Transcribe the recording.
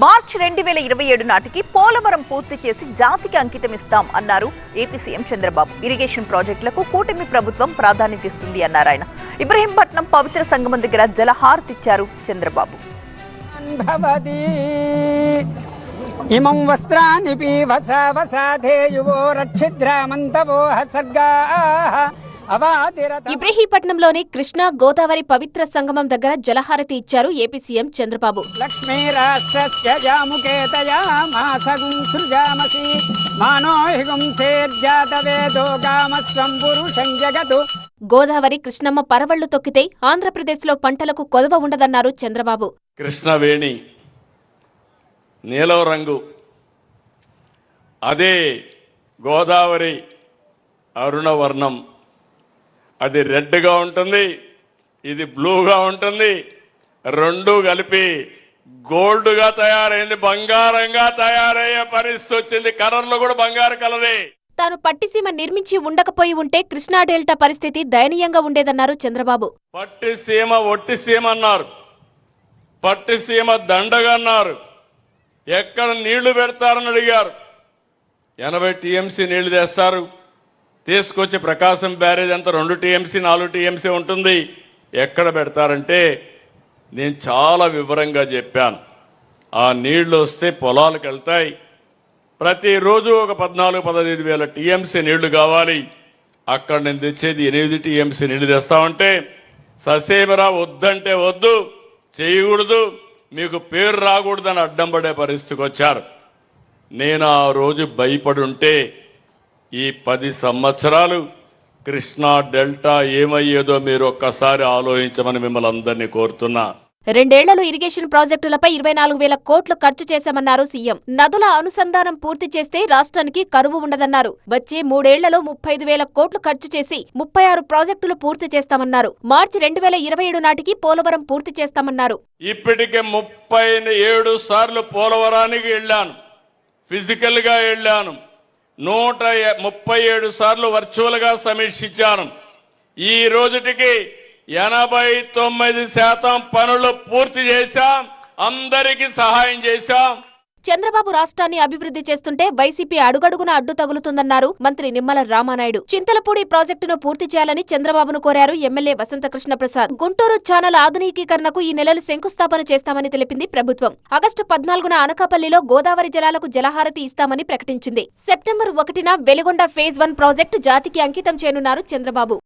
మార్చి 2027 నాటికి పోలవరం పూర్తి చేసి జాతికి అంకితమిస్తాం అన్నారు ఏపీ సీఎం చంద్రబాబు. ఇరిగేషన్ ప్రాజెక్టులకు కూటమి ప్రభుత్వం ప్రాధాన్యత ఇస్తుంది అన్నారు ఆయన. ఇబ్రహీంపట్నం పవిత్ర సంగమం దగ్గర జలహారతిచ్చారు చంద్రబాబు. ఇమం వస్త్రాని పీవసావసాధేయువో రక్షిద్రామంతవో సర్గాః. ఇబ్రహీపట్నంలోని కృష్ణా గోదావరి పవిత్ర సంగమం దగ్గర జలహారతి ఇచ్చారు ఏపీ సీఎం చంద్రబాబు. గోదావరి కృష్ణమ్మ పరవళ్లు తొక్కితే ఆంధ్రప్రదేశ్ లో పంటలకు కొదవ ఉండదన్నారు చంద్రబాబు. కృష్ణవేణి నీలం రంగు, అదే గోదావరి అరుణవర్ణం, అది రెడ్గా ఉంటుంది, ఇది బ్లూగా ఉంటుంది. రెండు కలిపి గోల్డ్గా తయారైంది, బంగారంగా తయారయ్యే పరిస్థితి వచ్చింది. కలర్లు కూడా బంగారు కలరే. తాను పట్టిసీమ నిర్మించి ఉండకపోయి ఉంటే కృష్ణా డెల్టా పరిస్థితి దయనీయంగా ఉండేదన్నారు చంద్రబాబు. పట్టిసీమ ఒట్టిసీమ అన్నారు, పట్టిసీమ దండగా అన్నారు. ఎక్కడ నీళ్లు పెడతారని అడిగారు. 80 టీఎంసీ నీళ్లు తెస్తారు, తీసుకొచ్చి ప్రకాశం బ్యారేజ్ అంతా 2 టీఎంసీ 4 టీఎంసీ ఉంటుంది. ఎక్కడ పెడతారంటే నేను చాలా వివరంగా చెప్పాను. ఆ నీళ్లు వస్తే పొలాలకు వెళ్తాయి. ప్రతిరోజు ఒక 14-15 వేల టీఎంసీ నీళ్లు కావాలి. అక్కడ నేను తెచ్చేది 8 టీఎంసీ నీళ్లు తెస్తామంటే ససేమరా వద్దంటే వద్దు, చేయకూడదు, మీకు పేరు రాకూడదని అడ్డం పడే పరిస్థితికి వచ్చారు. నేను ఆ రోజు భయపడుంటే ఈ 10 సంవత్సరాలు కృష్ణా డెల్టా ఏమయ్యేదో మీరు ఒక్కసారి ఆలోచించమని మిమ్మల్ని అందరినీ కోరుతున్నా. 2 ఏళ్లలో ఇరిగేషన్ ప్రాజెక్టులపై 24,000 కోట్లు ఖర్చు చేశామన్నారు సీఎం. నదుల అనుసంధానం పూర్తి చేస్తే రాష్ట్రానికి కరువు ఉండదన్నారు. వచ్చే 3 ఏళ్లలో 35,000 కోట్లు ఖర్చు చేసి 36 ప్రాజెక్టులు పూర్తి చేస్తామన్నారు. మార్చి 2027 నాటికి పోలవరం పూర్తి చేస్తామన్నారు. ఇప్పటికే 37 సార్లు పోలవరానికి వెళ్ళాను, ఫిజికల్ గా వెళ్ళాను. 137 సార్లు వర్చువల్ గా సమీక్షించాను. ఈ రోజుటికి 89% పనులు పూర్తి చేశాం, అందరికీ సహాయం చేశాం. చంద్రబాబు రాష్ట్రాన్ని అభివృద్ధి చేస్తుంటే వైసీపీ అడుగడుగున అడ్డు తగులుతుందన్నారు మంత్రి నిమ్మల రామానాయుడు. చింతలపూడి ప్రాజెక్టును పూర్తి చేయాలని చంద్రబాబును కోరారు ఎమ్మెల్యే వసంతకృష్ణ ప్రసాద్. గుంటూరు ఛానల్ ఆధునికీకరణకు ఈ నెలలో శంకుస్థాపన చేస్తామని తెలిపింది ప్రభుత్వం. ఆగస్టు 14న అనకాపల్లిలో గోదావరి జలాలకు జలహారతి ఇస్తామని ప్రకటించింది. సెప్టెంబర్ 1న వెలిగొండ ఫేజ్ 1 ప్రాజెక్టు జాతికి అంకితం చేయనున్నారు చంద్రబాబు.